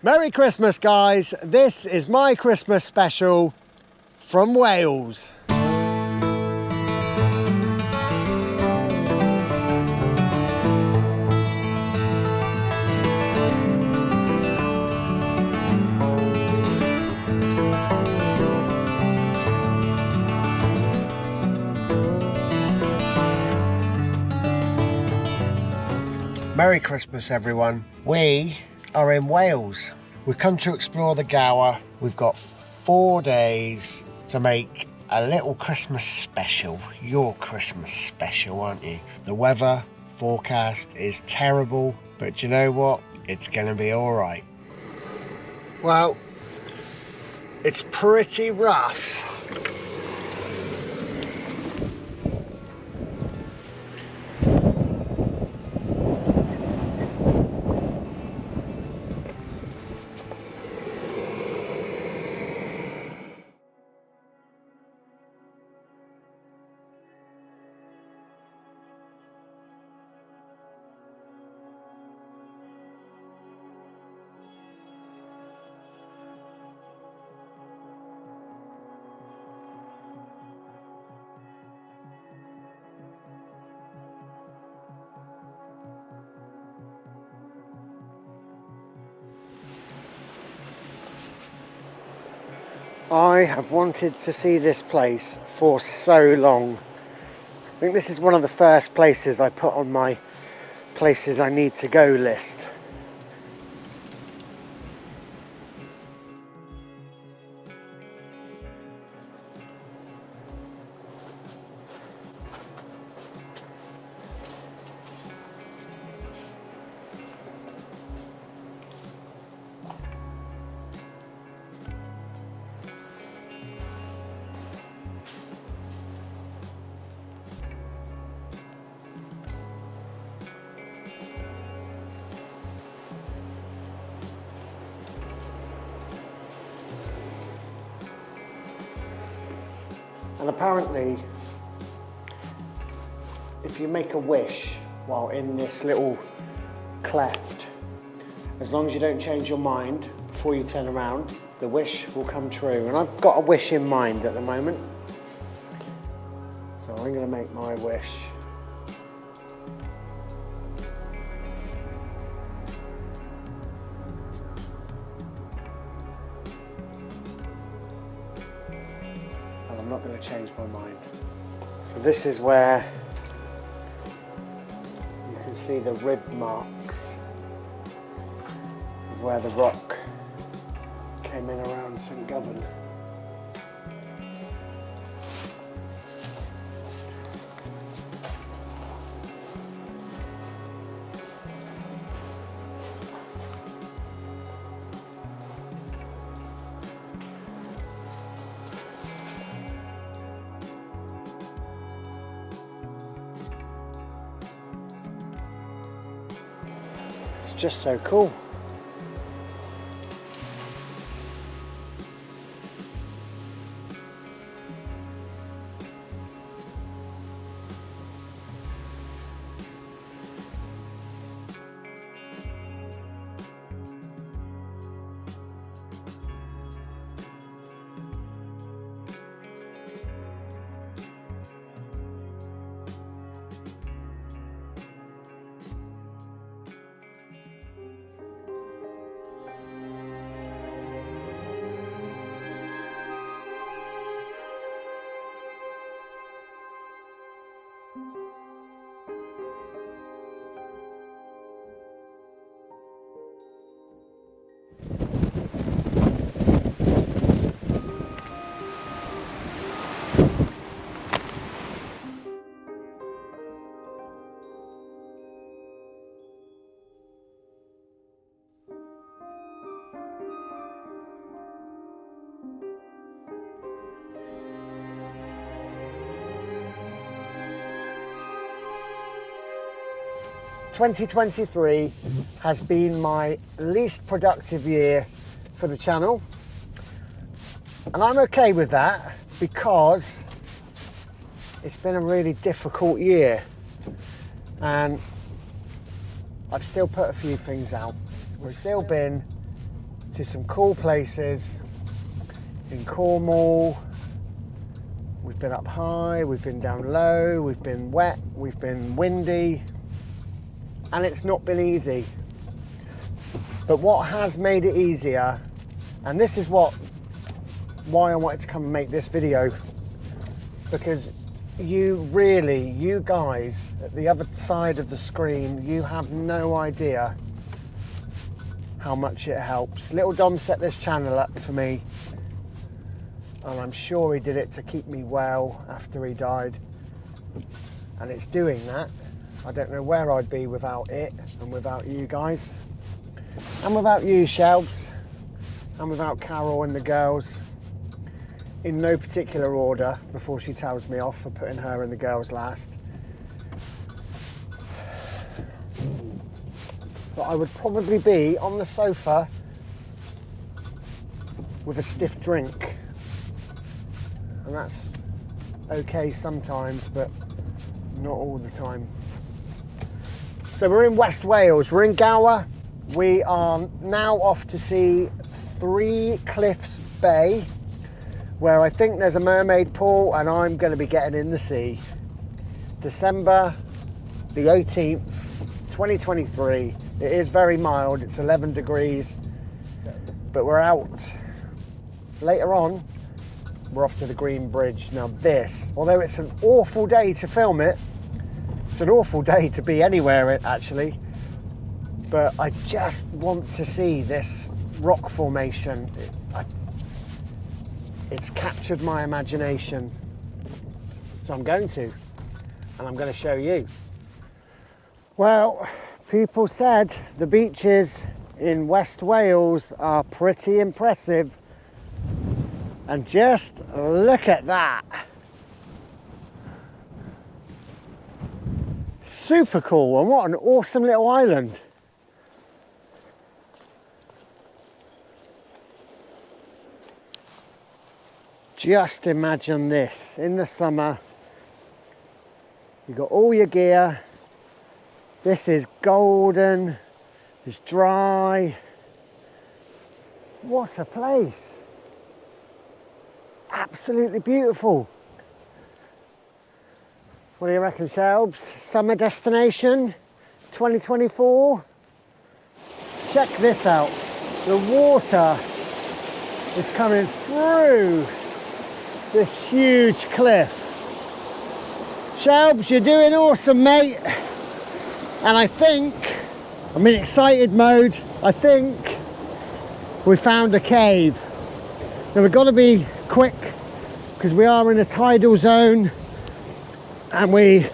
Merry Christmas, guys. This is my Christmas special from Wales. Merry Christmas, everyone. We are in Wales. We've come to explore the Gower. We've got 4 days to make a little Christmas special. Your Christmas special, aren't you? The weather forecast is terrible, but do you know what? It's gonna be all right. Well, it's pretty rough. I have wanted to see this place for so long. I think this is one of the first places I put on my places I need to go list. And apparently, if you make a wish while in this little cleft, as long as you don't change your mind before you turn around, the wish will come true. And I've got a wish in mind at the moment. So I'm going to make my wish. I'm not going to change my mind. So this is where you can see the rib marks of where the rock came in around St. Govan. It's just so cool. ...2023 has been my least productive year for the channel, and I'm okay with that because it's been a really difficult year and I've still put a few things out. We've still been to some cool places in Cornwall. We've been up high, we've been down low, we've been wet, we've been windy, and it's not been easy. But what has made it easier, and this is why I wanted to come and make this video, because you guys at the other side of the screen, you have no idea how much it helps. Little Dom set this channel up for me, and I'm sure he did it to keep me well after he died, and it's doing that. I don't know where I'd be without it, and without you guys, and without you, Shelves, and without Carol and the girls, in no particular order, before she tells me off for putting her and the girls last. But I would probably be on the sofa with a stiff drink, and that's okay sometimes, but not all the time. So we're in West Wales, we're in Gower. We are now off to see Three Cliffs Bay, where I think there's a mermaid pool, and I'm going to be getting in the sea. December the 18th, 2023. It is very mild, it's 11 degrees, but we're out. Later on, we're off to the Green Bridge. Now this, although it's an awful day to film it, it's an awful day to be anywhere actually, but I just want to see this rock formation. It's captured my imagination, so I'm going to, and I'm going to show you. Well, people said the beaches in West Wales are pretty impressive, and just look at that. Super cool, and what an awesome little island. Just imagine this, in the summer, you've got all your gear, this is golden, it's dry. What a place. It's absolutely beautiful. What do you reckon, Shelbs? Summer destination, 2024? Check this out. The water is coming through this huge cliff. Shelbs, you're doing awesome, mate. And I think, I'm in excited mode, I think we found a cave. Now we've got to be quick because we are in a tidal zone and we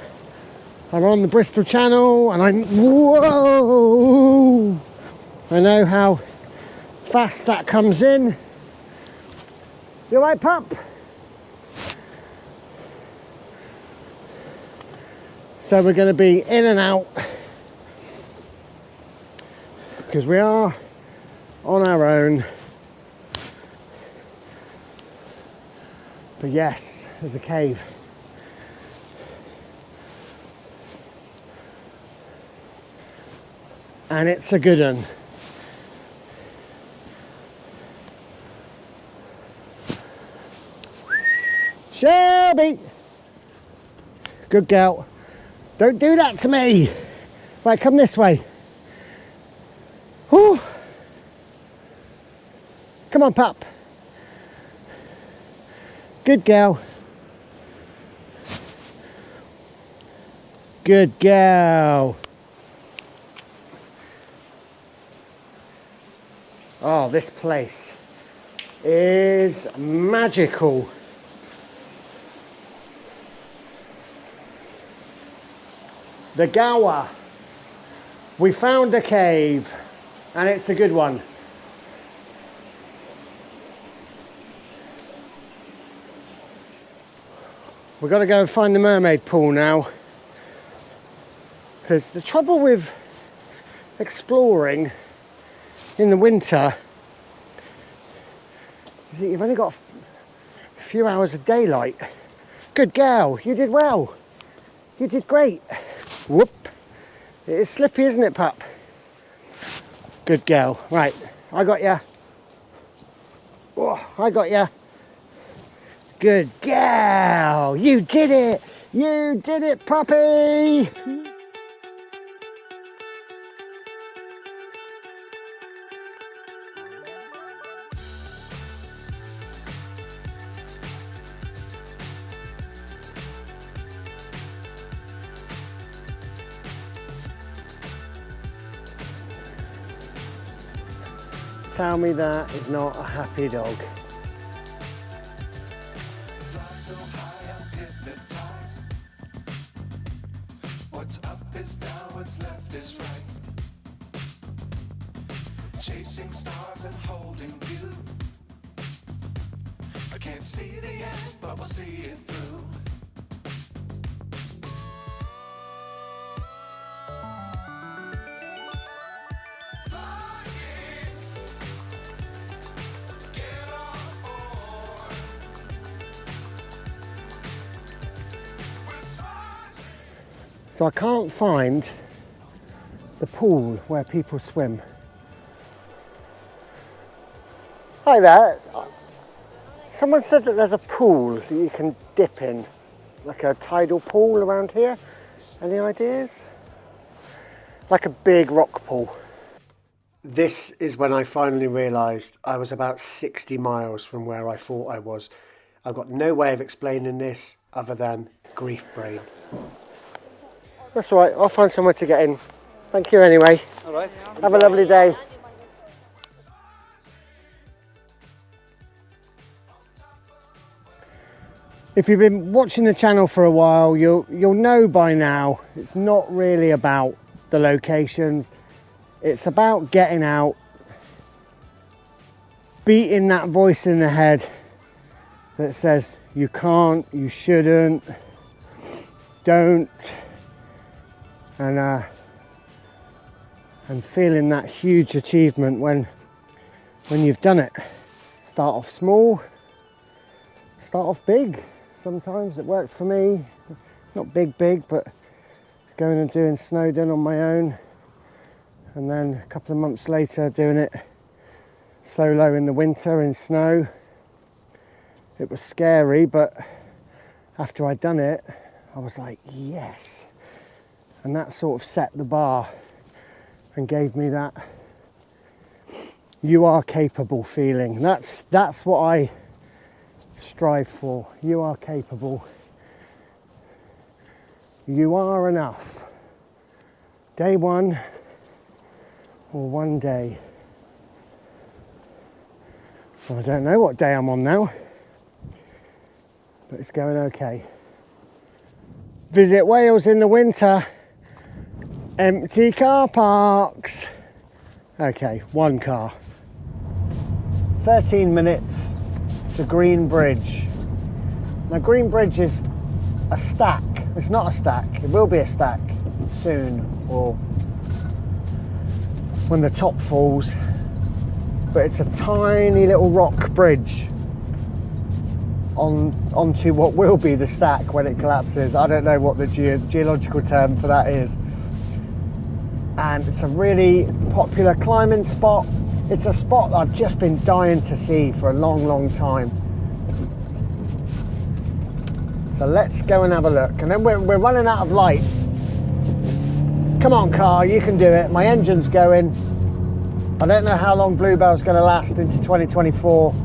are on the Bristol Channel, and whoa! I know how fast that comes in. You all right, pup? So we're going to be in and out because we are on our own. But yes, there's a cave. And it's a good one. Shelby! Good girl. Don't do that to me. Right, come this way. Whew. Come on, pup. Good girl. Good girl. Oh, this place is magical. The Gower. We found a cave, and it's a good one. We've got to go and find the mermaid pool now, because the trouble with exploring in the winter is that you've only got a few hours of daylight. Good girl, you did well. You did great. Whoop. It is slippy, isn't it, pup? Good girl. Right, I got ya. Oh, I got ya. Good girl. You did it. You did it, puppy. Tell me that is not a happy dog. So high, I'm hypnotized. What's up is down, what's left is right. Chasing stars and holding you. I can't see the end, but we'll see it through. So I can't find the pool where people swim. Hi there. Someone said that there's a pool that you can dip in, like a tidal pool around here. Any ideas? Like a big rock pool. This is when I finally realised I was about 60 miles from where I thought I was. I've got no way of explaining this other than grief brain. That's all right, I'll find somewhere to get in. Thank you anyway. All right. Have a lovely day. If you've been watching the channel for a while, you'll know by now it's not really about the locations. It's about getting out, beating that voice in the head that says you can't, you shouldn't, don't. And feeling that huge achievement when you've done it. Start off small, start off big. Sometimes it worked for me, not big, but going and doing Snowdon on my own, and then a couple of months later doing it solo in the winter in snow. It was scary, but after I'd done it, I was like, yes. And that sort of set the bar and gave me that you are capable feeling. That's what I strive for. You are capable. You are enough. Day one or one day. Well, I don't know what day I'm on now, but it's going okay. Visit Wales in the winter. Empty car parks. Okay, one car. 13 minutes to Green Bridge. Now Green Bridge is a stack. It's not a stack. It will be a stack soon, or when the top falls. But it's a tiny little rock bridge onto what will be the stack when it collapses. I don't know what the geological term for that is. And it's a really popular climbing spot. It's a spot I've just been dying to see for a long time. So let's go and have a look. And then we're running out of light. Come on car, you can do it. My engine's going. I don't know how long Bluebell's going to last into 2024.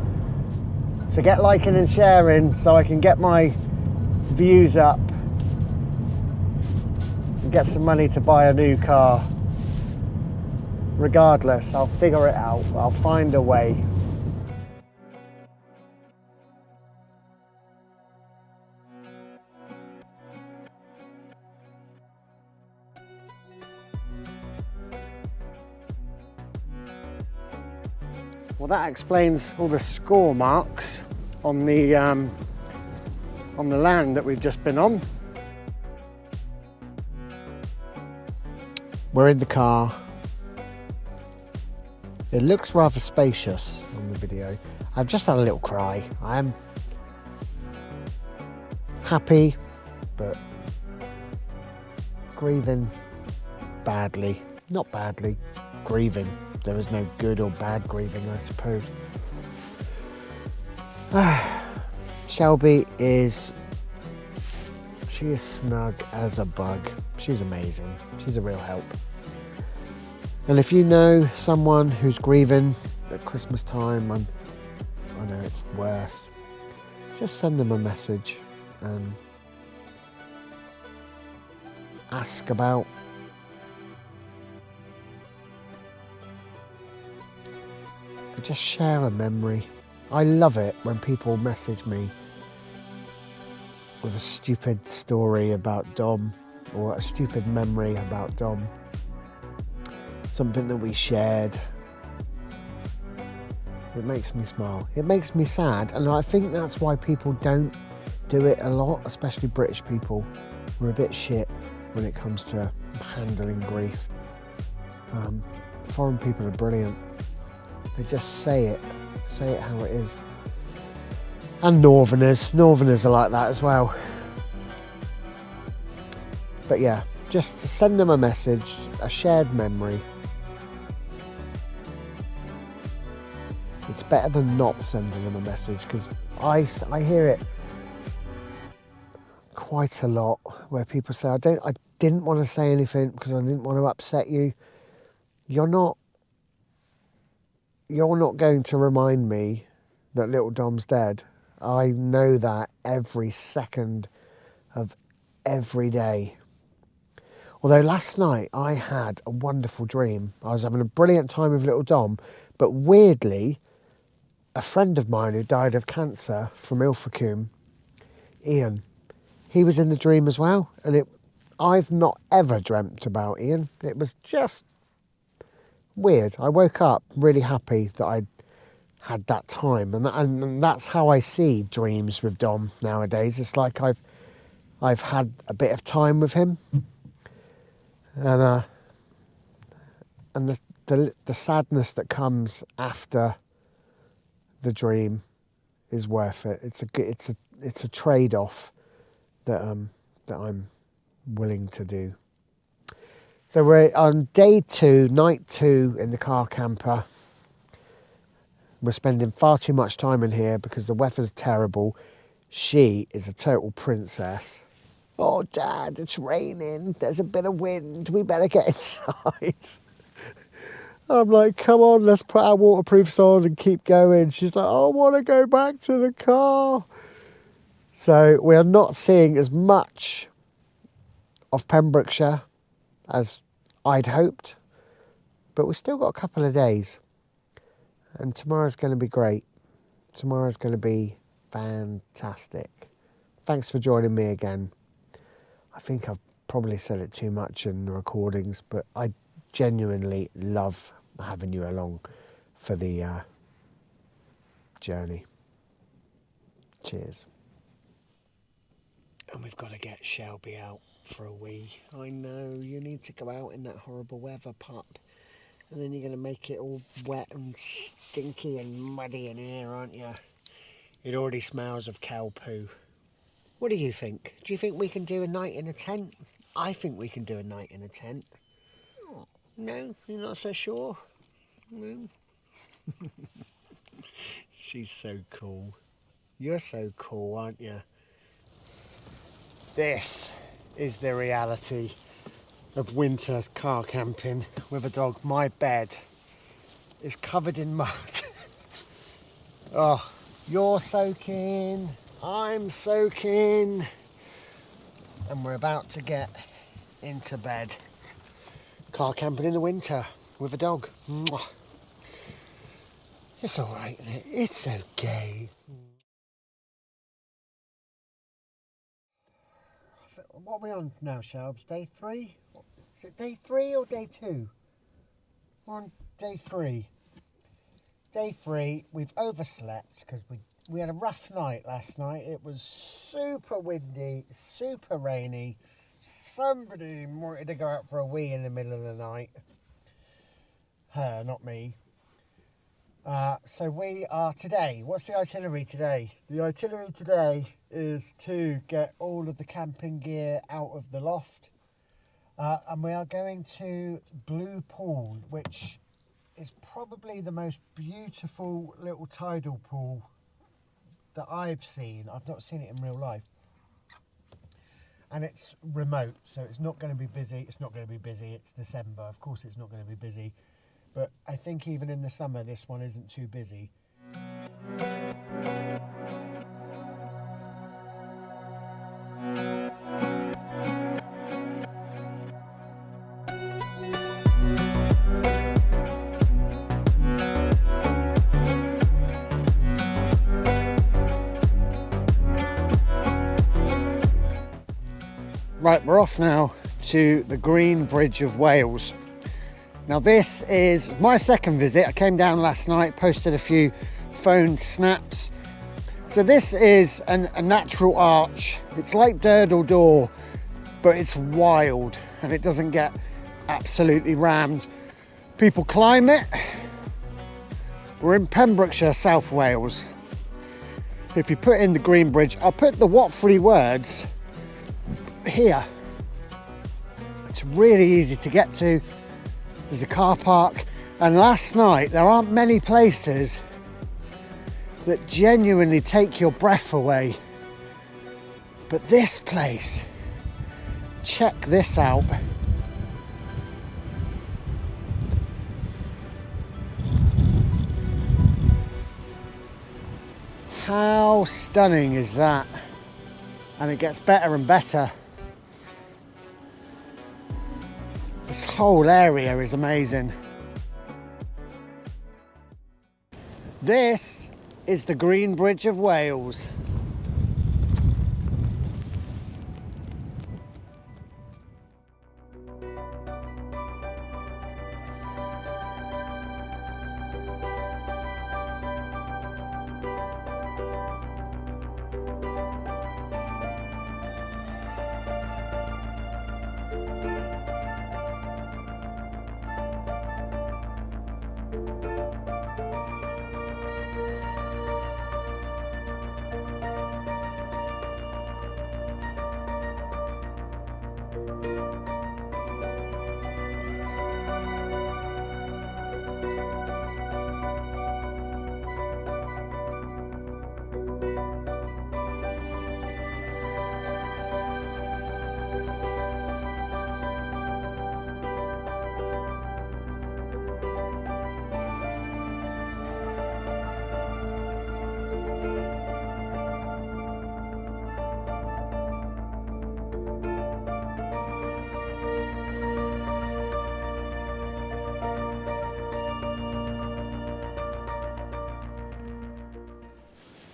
So get liking and sharing so I can get my views up and get some money to buy a new car. Regardless, I'll figure it out. I'll find a way. Well, that explains all the score marks on the land that we've just been on. We're in the car. It looks rather spacious on the video. I've just had a little cry. I am happy, but grieving badly. Not badly, grieving. There is no good or bad grieving, I suppose. Shelby is... She is snug as a bug. She's amazing. She's a real help. And if you know someone who's grieving at Christmas time, I know it's worse, just send them a message and ask about just share a memory. I love it when people message me with a stupid story about Dom or a stupid memory about Dom. Something that we shared. It makes me smile. It makes me sad, and I think that's why people don't do it a lot, especially British people. We're a bit shit when it comes to handling grief. Foreign people are brilliant. They just say it how it is. And Northerners are like that as well. But yeah, just send them a message, a shared memory. It's better than not sending them a message, because I hear it quite a lot where people say, I didn't want to say anything because I didn't want to upset you. You're not going to remind me that little Dom's dead. I know that every second of every day. Although last night I had a wonderful dream. I was having a brilliant time with little Dom, but weirdly, a friend of mine who died of cancer from Ilfracombe, Ian, he was in the dream as well. And I've not ever dreamt about Ian. It was just weird. I woke up really happy that I had that time, and that's how I see dreams with Dom nowadays. It's like I've had a bit of time with him, and the sadness that comes after the dream is worth it. It's a trade-off that I'm willing to do. So we're on day 2, night 2 in the car camper. We're spending far too much time in here because the weather's terrible. She is a total princess. Oh, Dad, it's raining. There's a bit of wind. We better get inside. I'm like, come on, let's put our waterproofs on and keep going. She's like, I want to go back to the car. So we are not seeing as much of Pembrokeshire as I'd hoped, but we've still got a couple of days, and tomorrow's going to be great. Tomorrow's going to be fantastic. Thanks for joining me again. I think I've probably said it too much in the recordings, but I genuinely love having you along for the journey. Cheers. And we've got to get Shelby out for a wee. I know, you need to go out in that horrible weather, pup. And then you're going to make it all wet and stinky and muddy in here, aren't you? It already smells of cow poo. What do you think? Do you think we can do a night in a tent? I think we can do a night in a tent. No, you're not so sure? No. She's so cool. You're so cool, aren't you? This is the reality of winter car camping with a dog. My bed is covered in mud. Oh, you're soaking, I'm soaking, and we're about to get into bed. Car camping in the winter with a dog. Mwah. It's all right, isn't it? It's okay. What are we on now, Shelbs? Day 3? Is it day 3 or day 2? We're on day 3. Day 3, we've overslept because we had a rough night last night. It was super windy, super rainy. Somebody wanted to go out for a wee in the middle of the night. Her, not me. So we are today. What's the itinerary today? The itinerary today is to get all of the camping gear out of the loft. And we are going to Blue Pool, which is probably the most beautiful little tidal pool that I've seen. I've not seen it in real life. And it's remote, so it's not going to be busy. It's not going to be busy. It's December. Of course it's not going to be busy. But I think even in the summer, this one isn't too busy. Right, we're off now to the Green Bridge of Wales. Now this is my second visit. I came down last night, posted a few phone snaps. So this is a natural arch. It's like Durdle Door, but it's wild and it doesn't get absolutely rammed. People climb it. We're in Pembrokeshire, South Wales. If you put in the Green Bridge, I'll put the Watford words here. It's really easy to get to. There's a car park, and last night there aren't many places that genuinely take your breath away, but this place, check this out. How stunning is that? And it gets better and better. This whole area is amazing. This is the Green Bridge of Wales.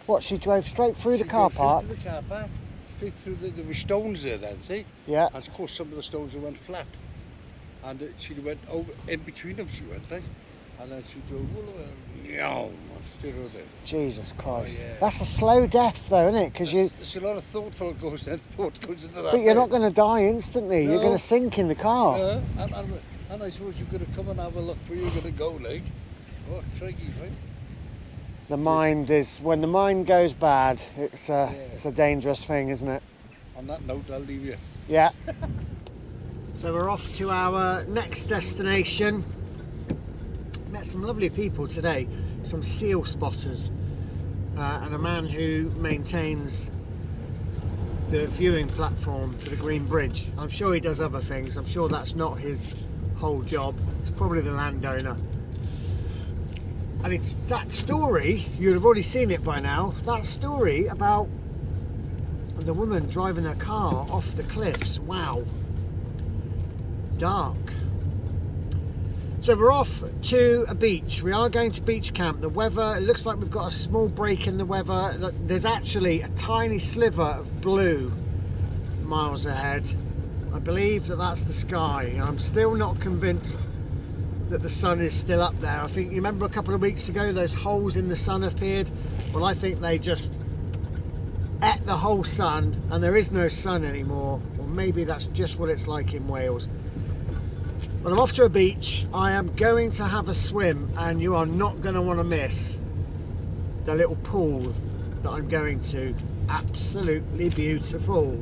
What, she drove straight through the car park? Straight through the car park, straight through there were stones there then, see? Yeah. And of course some of the stones went flat. And she went over, in between them she went, like. And then she drove all the way, straight over there. Jesus Christ. Oh, yeah. That's a slow death though, isn't it? Because There's a lot of thought goes into that. But you're not going to die instantly. No. You're going to sink in the car. Yeah, and I suppose you're going to come and have a look where you're going to go, like. Oh, crikey, right? The mind is, when the mind goes bad, it's a dangerous thing, isn't it? On that note, I'll leave you. Yeah. So we're off to our next destination. Met some lovely people today, some seal spotters, and a man who maintains the viewing platform for the Green Bridge. I'm sure he does other things. I'm sure that's not his whole job. He's probably the landowner. And it's that story, you'd have already seen it by now, that story about the woman driving her car off the cliffs. Wow. Dark. So we're off to a beach. We are going to beach camp. The weather, it looks like we've got a small break in the weather. There's actually a tiny sliver of blue miles ahead. I believe that that's the sky. I'm still not convinced that the sun is still up there. I think, you remember a couple of weeks ago those holes in the sun appeared? Well, I think they just ate the whole sun and there is no sun anymore. Or maybe that's just what it's like in Wales. But I'm off to a beach. I am going to have a swim and you are not going to want to miss the little pool that I'm going to. Absolutely beautiful.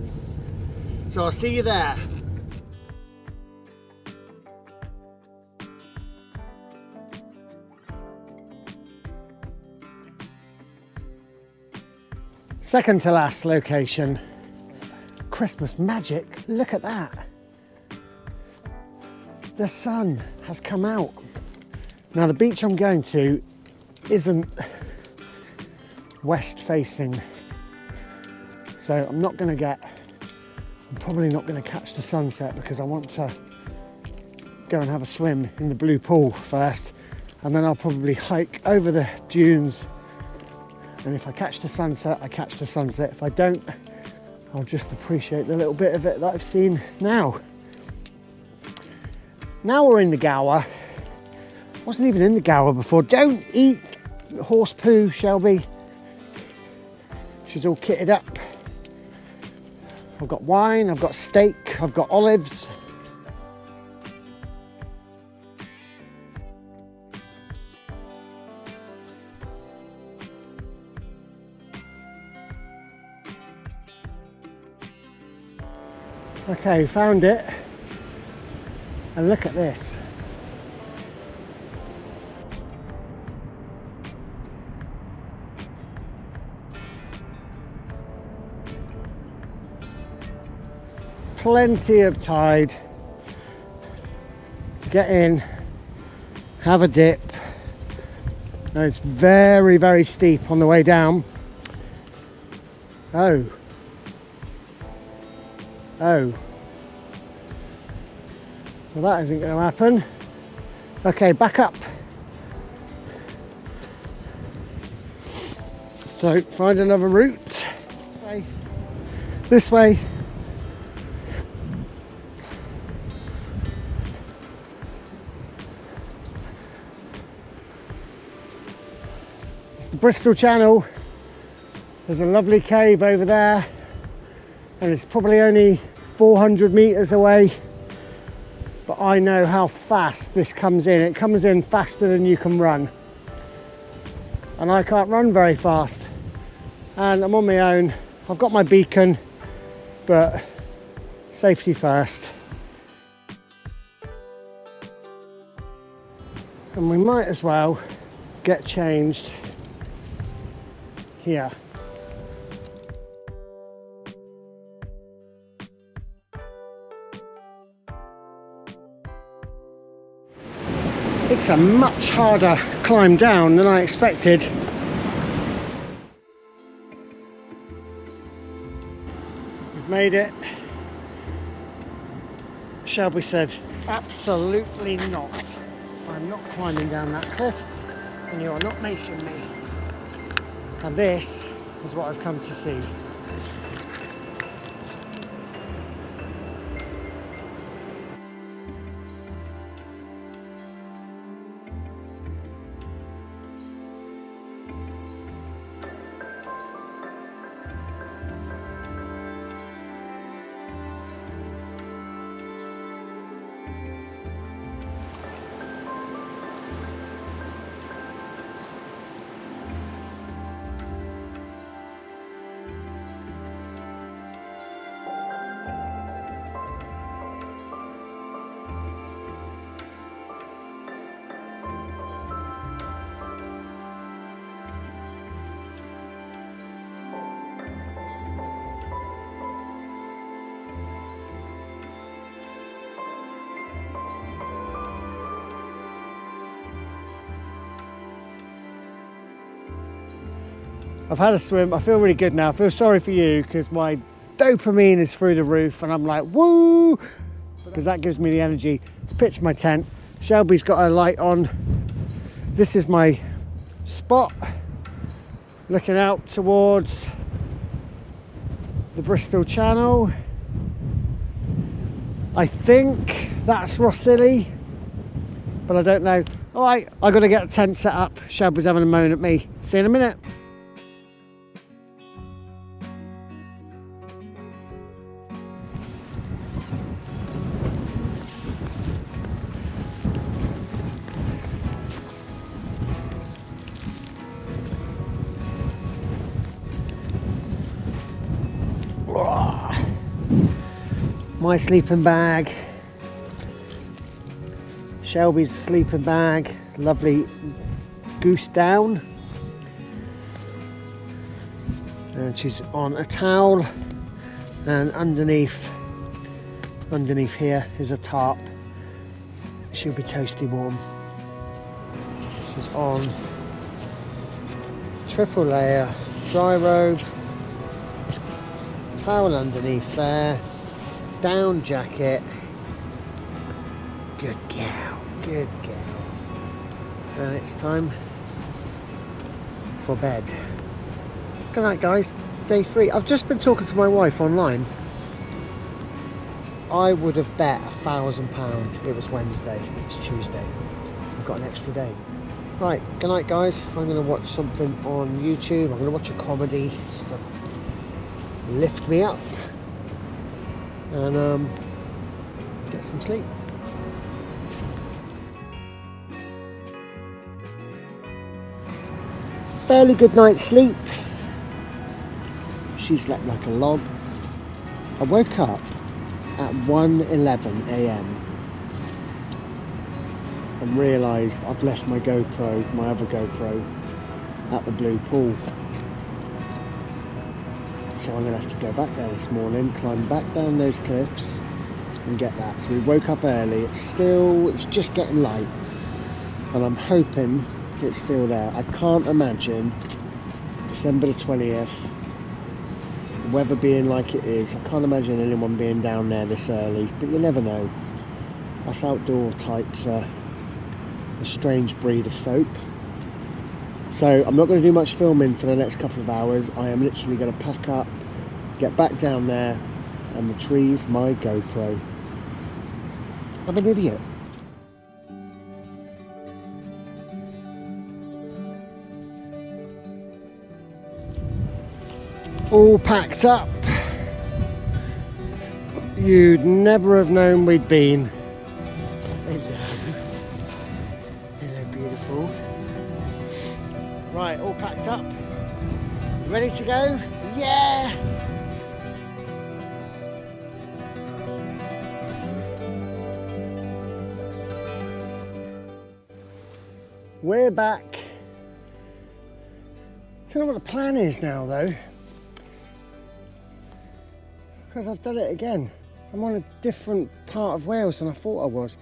So I'll see you there. Second to last location. Christmas magic, look at that. The sun has come out. Now the beach I'm going to isn't west facing, so I'm probably not going to catch the sunset because I want to go and have a swim in the blue pool first, and then I'll probably hike over the dunes, and if I catch the sunset, I catch the sunset. If I don't, I'll just appreciate the little bit of it that I've seen now. Now we're in the Gower. Wasn't even in the Gower before. Don't eat horse poo, Shelby. She's all kitted up. I've got wine, I've got steak, I've got olives. Okay, found it. And look at this. Plenty of tide. Get in, have a dip. And it's very, very steep on the way down. Oh. Well, that isn't going to happen. Okay, back up. So, find another route. Okay. This way. It's the Bristol Channel. There's a lovely cave over there, and it's probably only 400 metres away. But I know how fast this comes in. It comes in faster than you can run. And I can't run very fast. And I'm on my own. I've got my beacon, but safety first. And we might as well get changed here. It's a much harder climb down than I expected. We've made it. Shelby said, absolutely not. I'm not climbing down that cliff, and you are not making me. And this is what I've come to see. I've had a swim, I feel really good now. I feel sorry for you because my dopamine is through the roof and I'm like, woo! Because that gives me the energy to pitch my tent. Shelby's got her light on. This is my spot, looking out towards the Bristol Channel. I think that's Rhossilli, but I don't know. All right, I got to get a tent set up. Shelby's having a moan at me. See you in a minute. My sleeping bag, Shelby's sleeping bag, lovely goose down. And she's on a towel, and underneath here is a tarp. She'll be toasty warm. She's on triple layer dry robe, towel underneath there, down jacket. Good gal, good gal. And it's time for bed. Good night, guys. Day 3. I've just been talking to my wife online. I would have bet £1,000 it was Wednesday. It's Tuesday. I've got an extra day. Right, good night, guys. I'm going to watch something on YouTube. I'm going to watch a comedy just to lift me up and get some sleep. Fairly good night's sleep. She slept like a log. I woke up at 1:11 a.m. and realised I'd left my GoPro, my other GoPro, at the blue pool. So I'm going to have to go back there this morning, climb back down those cliffs and get that. So we woke up early. It's just getting light, and I'm hoping it's still there. I can't imagine December the 20th, the weather being like it is. I can't imagine anyone being down there this early, but you never know. Us outdoor types are a strange breed of folk. So I'm not going to do much filming for the next couple of hours. I am literally going to pack up, get back down there and retrieve my GoPro. I'm an idiot. All packed up. You'd never have known we'd been. Hello, beautiful. Right, all packed up. Ready to go? Yeah! We're back. I don't know what the plan is now though, because I've done it again. I'm on a different part of Wales than I thought I was.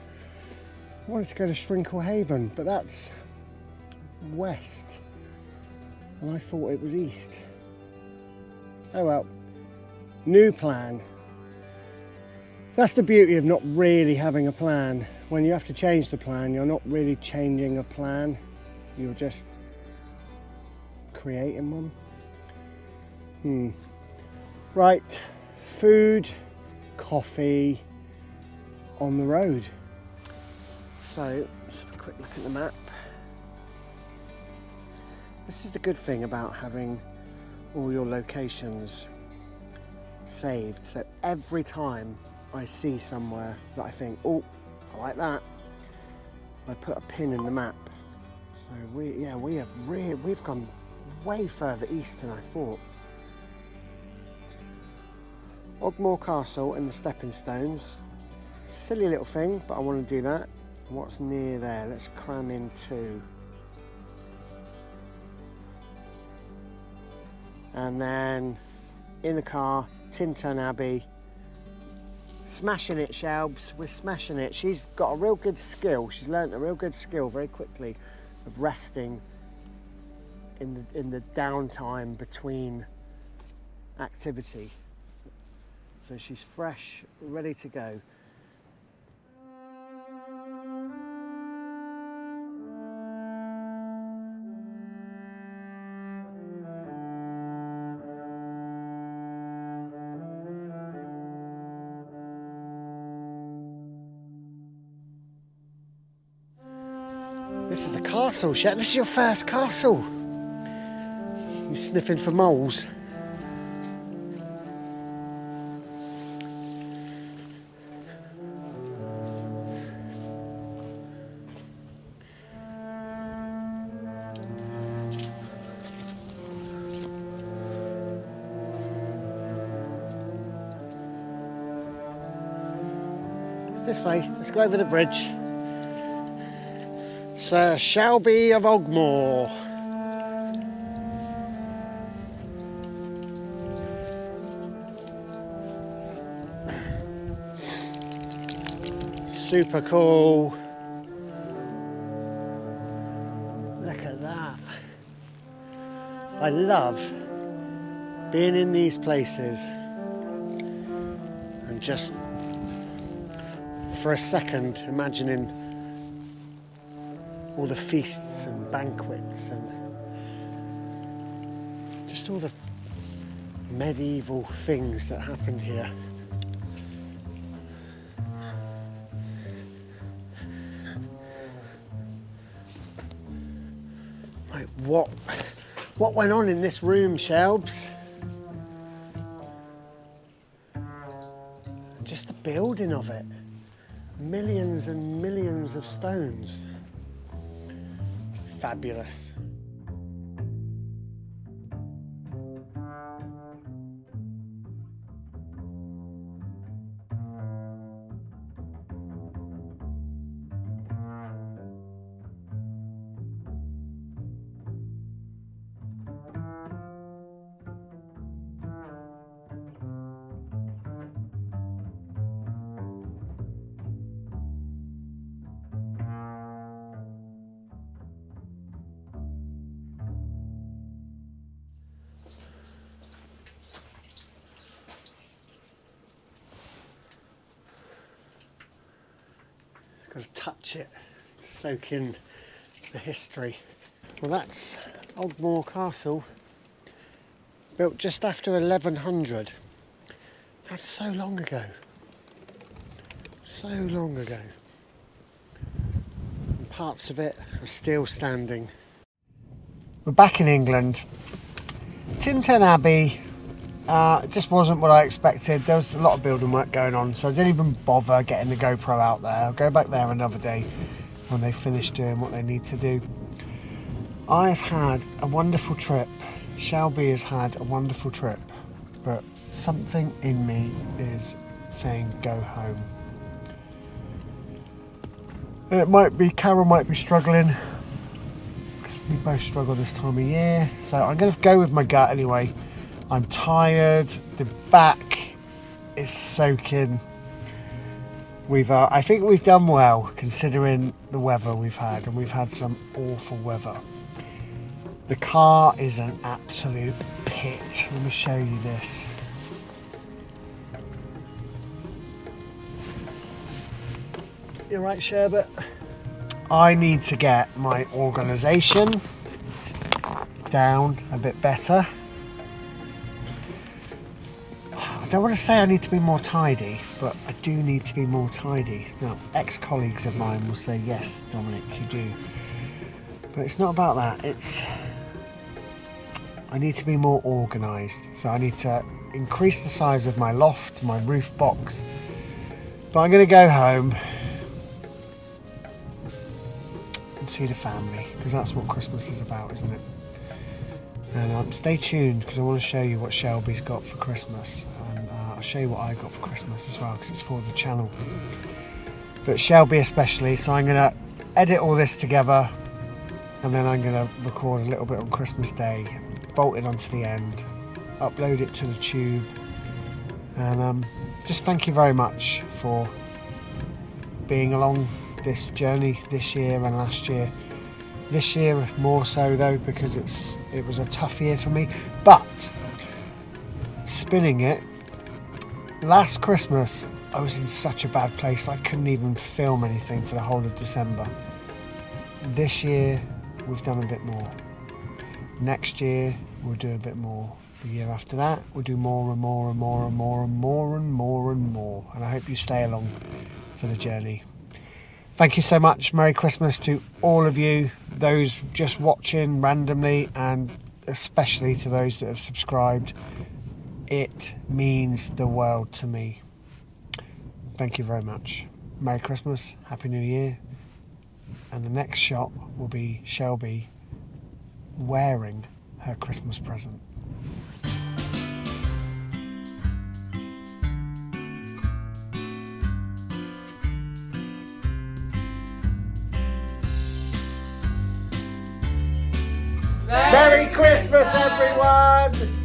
I wanted to go to Shrinkle Haven, but that's west, and I thought it was east. Oh well, new plan. That's the beauty of not really having a plan. When you have to change the plan, you're not really changing a plan, you're just creating one. Right, food, coffee, on the road. So let's have a quick look at the map. This is the good thing about having all your locations saved. So every time I see somewhere that I think, oh, I like that, I put a pin in the map. So we've gone way further east than I thought. Ogmore Castle and the stepping stones. Silly little thing, but I want to do that. What's near there? Let's cram in 2. And then in the car, Tintern Abbey. Smashing it, Shelbs. We're smashing it. She's got a real good skill. She's learnt a real good skill very quickly of resting in the downtime between activity. So she's fresh, ready to go. This is a castle, Shet. This is your first castle. You sniffing for moles? This way, let's go over the bridge. Sir Shelby of Ogmore. Super cool. Look at that. I love being in these places and just for a second imagining all the feasts and banquets and just all the medieval things that happened here. Like what went on in this room, Shelbs? Just the building of it. Millions and millions of stones. Fabulous. Got to touch it, soak in the history. Well, that's Ogmore Castle, built just after 1100. That's so long ago. So long ago. And parts of it are still standing. We're back in England. Tintern Abbey. It just wasn't what I expected. There was a lot of building work going on, so I didn't even bother getting the GoPro out there. I'll go back there another day when they finish doing what they need to do. I've had a wonderful trip. Shelby has had a wonderful trip, but something in me is saying go home. And Carol might be struggling, because we both struggle this time of year, so I'm going to go with my gut anyway. I'm tired, the back is soaking. I think we've done well considering the weather we've had, and we've had some awful weather. The car is an absolute pit. Let me show you this. You right, Sherbet? I need to get my organisation down a bit better. I don't want to say I need to be more tidy, but I do need to be more tidy. Now, ex-colleagues of mine will say, yes, Dominic, you do. But it's not about that. I need to be more organised. So I need to increase the size of my loft, my roof box. But I'm going to go home and see the family, because that's what Christmas is about, isn't it? And stay tuned, because I want to show you what Shelby's got for Christmas. And I'll show you what I got for Christmas as well, because it's for the channel. But Shelby especially, so I'm going to edit all this together, and then I'm going to record a little bit on Christmas Day, bolt it onto the end, upload it to the tube, and just thank you very much for being along this journey this year and last year. This year more so though, because it was a tough year for me. But spinning it, last Christmas I was in such a bad place I couldn't even film anything for the whole of December. This year we've done a bit more. Next year we'll do a bit more. The year after that we'll do more and more and more and more and more and more and more. And I hope you stay along for the journey. Thank you so much. Merry Christmas to all of you, those just watching randomly, and especially to those that have subscribed. It means the world to me. Thank you very much. Merry Christmas, Happy New Year. And the next shot will be Shelby wearing her Christmas present. Merry Christmas, everyone!